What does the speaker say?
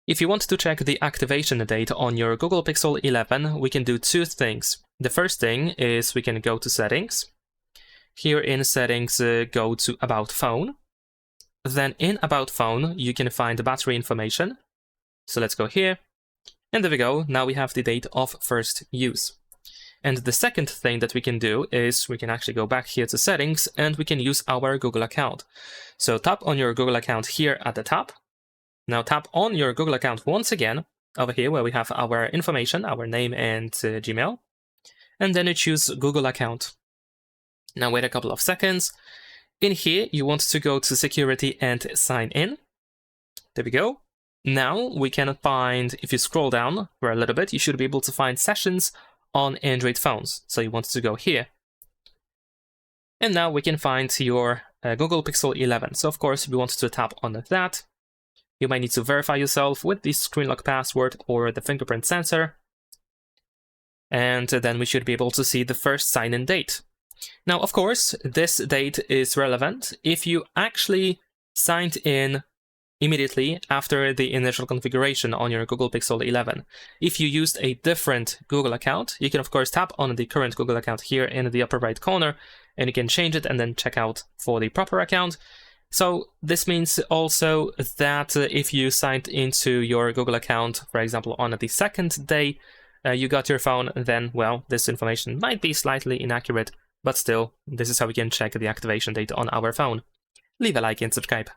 If you want to check the activation date on your Google Pixel 11, we can do two things. The first thing is we can go to Settings. Here in Settings, go to About Phone. Then in About Phone, you can find the battery information. So let's go here. And there we go. Now we have the date of first use. And the second thing that we can do is we can actually go back here to Settings and we can use our Google account. So tap on your Google account here at the top. Now tap on your Google account once again over here where we have our information, our name and Gmail. And then you choose Google account. Now wait a couple of seconds. In here, you want to go to Security and Sign In. There we go. Now we can find, if you scroll down for a little bit, you should be able to find sessions on Android phones. So you want to go here. And now we can find your Google Pixel 11. So of course, we want to tap on that. You might need to verify yourself with the screen lock password or the fingerprint sensor. And then we should be able to see the first sign-in date. Now, of course, this date is relevant if you actually signed in immediately after the initial configuration on your Google Pixel 11. If you used a different Google account, you can of course tap on the current Google account here in the upper right corner, and you can change it and then check out for the proper account. So this means also that if you signed into your Google account, for example, on the second day you got your phone, then, well, this information might be slightly inaccurate, but still, this is how we can check the activation date on our phone. Leave a like and subscribe.